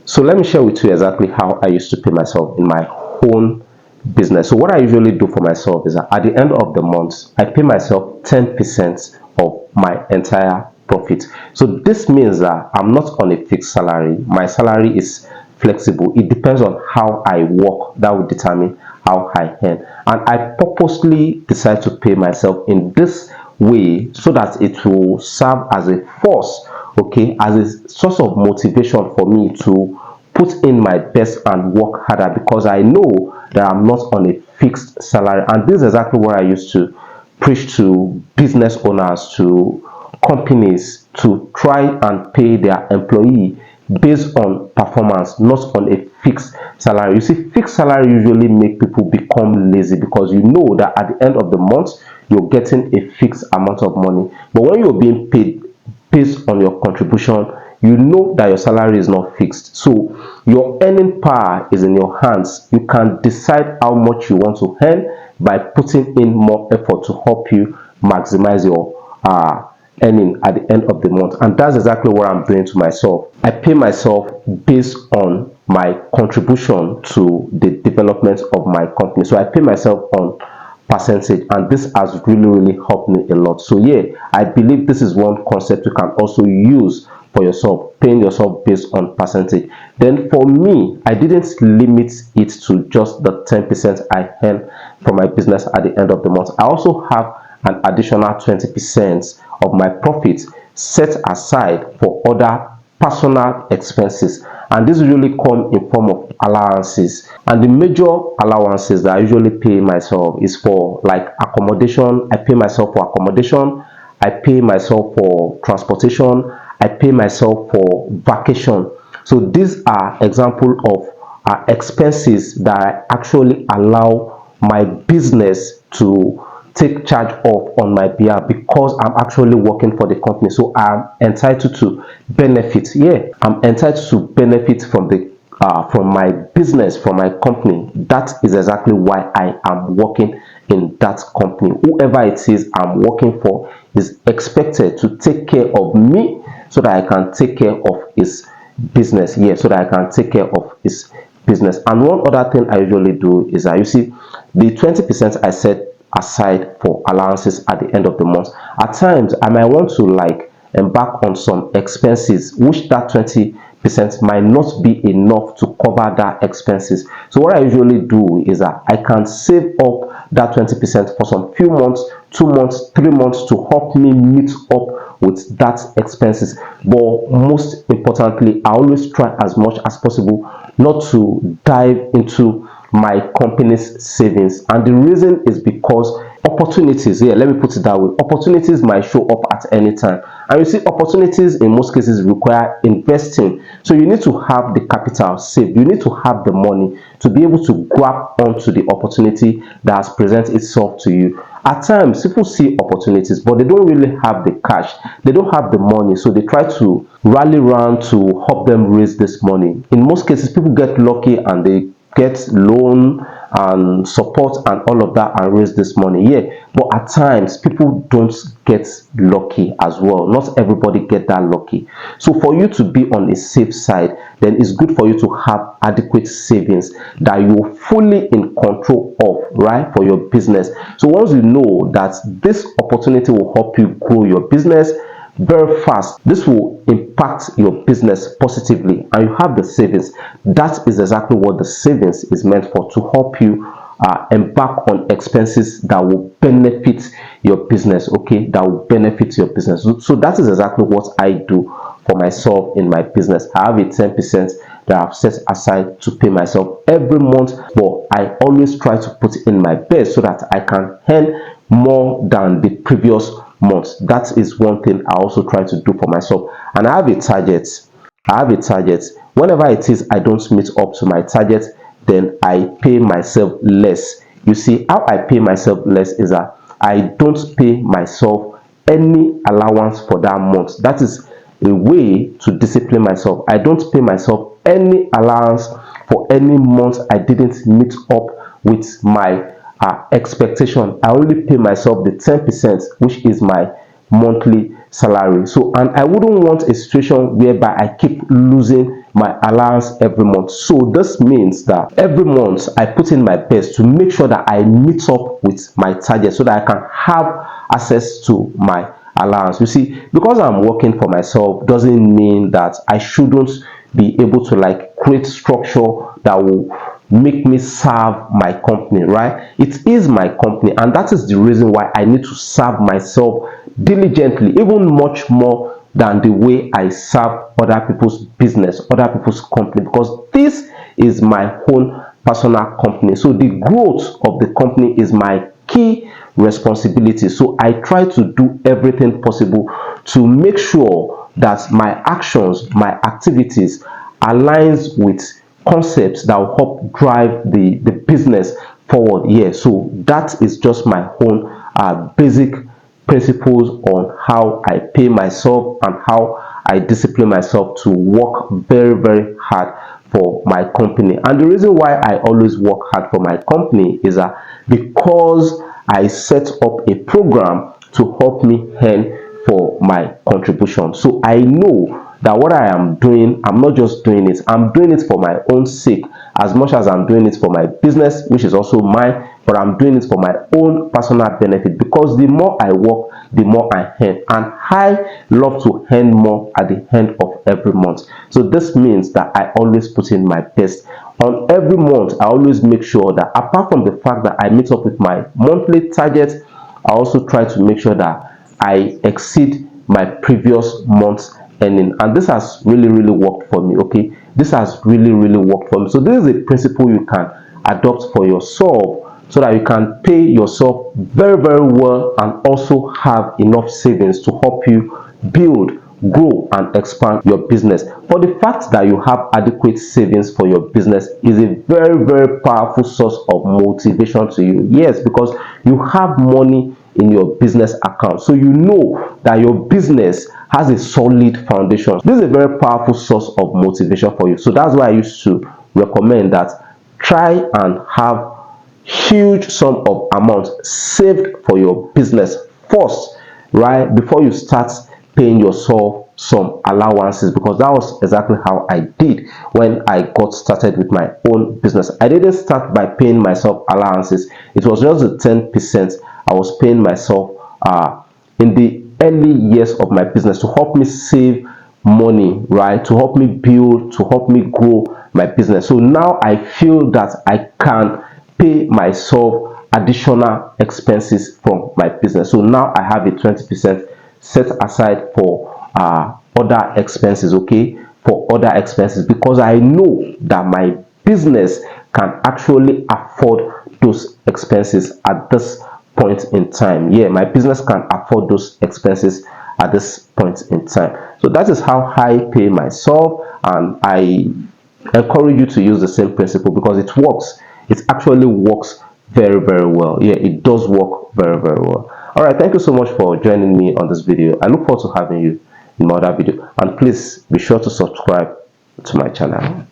So let me share with you exactly how I used to pay myself in my own business. So what I usually do for myself is that at the end of the month, I pay myself 10% of my entire profit. So this means that I'm not on a fixed salary. My salary is flexible. It depends on how I work. That will determine how I earn. And I purposely decide to pay myself in this way so that it will serve as a force, okay, as a source of motivation for me to put in my best and work harder, because I know that I'm not on a fixed salary. And this is exactly what I used to preach to business owners, to companies, to try and pay their employee based on performance, not on a fixed salary. You see, fixed salary usually make people become lazy, because you know that at the end of the month you're getting a fixed amount of money. But when you're being paid based on your contribution, you know that your salary is not fixed. So your earning power is in your hands. You can decide how much you want to earn by putting in more effort to help you maximize your earning at the end of the month. And that's exactly what I'm doing to myself. I pay myself based on my contribution to the development of my company. So I pay myself on percentage, and this has really helped me a lot. So yeah, I believe this is one concept you can also use for yourself, paying yourself based on percentage. Then for me, I didn't limit it to just the 10% I earn from my business at the end of the month. I also have an additional 20% of my profits set aside for other personal expenses, and this usually come in form of allowances. And the major allowances that I usually pay myself is for like accommodation. I pay myself for accommodation, I pay myself for transportation, I pay myself for vacation. So these are example of expenses that I actually allow my business to take charge of on my behalf, because I'm actually working for the company. So I'm entitled to benefit. Yeah, I'm entitled to benefit from my business, from my company. That is exactly why I am working in that company. Whoever it is I'm working for is expected to take care of me so that I can take care of his business. Yeah, so that I can take care of his business. And one other thing I usually do is that, you see, the 20% I set aside for allowances at the end of the month, at times I might want to like embark on some expenses, which that 20% might not be enough to cover that expenses. So what I usually do is that I can save up that 20% for some few months, 2 months, 3 months, to help me meet up with that expenses. But most importantly, I always try as much as possible not to dive into my company's savings. And the reason is because opportunities, here let me put it that way, opportunities might show up at any time. And you see, opportunities in most cases require investing. So you need to have the capital saved, you need to have the money to be able to grab onto the opportunity that has presented itself to you. At times people see opportunities, but they don't really have the cash, they don't have the money, so they try to rally around to help them raise this money. In most cases people get lucky and they get loan and support and all of that and raise this money. Yeah, but at times people don't get lucky as well. Not everybody get that lucky. So for you to be on a safe side, then it's good for you to have adequate savings that you're fully in control of, right, for your business. So once you know that this opportunity will help you grow your business very fast, this will impact your business positively, and you have the savings. That is exactly what the savings is meant for, to help you embark on expenses that will benefit your business, okay, that will benefit your business. So that is exactly what I do for myself in my business. I have a 10% that I've set aside to pay myself every month, but I always try to put in my best so that I can earn more than the previous months. That is one thing I also try to do for myself. And I have a target. Whenever it is I don't meet up to my target, then I pay myself less. You see, how I pay myself less is that I don't pay myself any allowance for that month. That is a way to discipline myself. I don't pay myself any allowance for any month I didn't meet up with my expectation. I only pay myself the 10%, which is my monthly salary. So, and I wouldn't want a situation whereby I keep losing my allowance every month. So this means that every month I put in my best to make sure that I meet up with my target so that I can have access to my allowance. You see, because I'm working for myself doesn't mean that I shouldn't be able to like create structure that will make me serve my company, right? It is my company, and that is the reason why I need to serve myself diligently, even much more than the way I serve other people's business, other people's company, because this is my own personal company. So the growth of the company is my key responsibility. So I try to do everything possible to make sure that my actions, my activities aligns with concepts that will help drive the business forward. Yeah, so that is just my own basic principles on how I pay myself and how I discipline myself to work very, very hard for my company. And the reason why I always work hard for my company is that because I set up a program to help me earn for my contribution. So I know that what I am doing, I'm not just doing it, I'm doing it for my own sake as much as I'm doing it for my business, which is also mine, but I'm doing it for my own personal benefit, because the more I work, the more I earn, and I love to earn more at the end of every month. So this means that I always put in my best. On every month, I always make sure that apart from the fact that I meet up with my monthly targets, I also try to make sure that I exceed my previous month's earning, and this has really worked for me. Okay, this has really worked for me. So this is a principle you can adopt for yourself so that you can pay yourself very well and also have enough savings to help you build, grow and expand your business. For the fact that you have adequate savings for your business is a very powerful source of motivation to you. Yes, because you have money in your business account, so you know that your business has a solid foundation. This is a very powerful source of motivation for you. So that's why I used to recommend that try and have huge sum of amount saved for your business first, right, before you start paying yourself some allowances, because that was exactly how I did when I got started with my own business. I didn't start by paying myself allowances. It was just the 10% I was paying myself in the early years of my business to help me save money, right, to help me build, to help me grow my business. So now I feel that I can pay myself additional expenses from my business. So now I have a 20% set aside for other expenses, okay, for other expenses, because I know that my business can actually afford those expenses at this point in time. Yeah, my business can afford those expenses at this point in time. So that is how I pay myself, and I encourage you to use the same principle because it works. It actually works very well. Yeah, it does work very well. All right, thank you so much for joining me on this video. I look forward to having you in my other video, and please be sure to subscribe to my channel.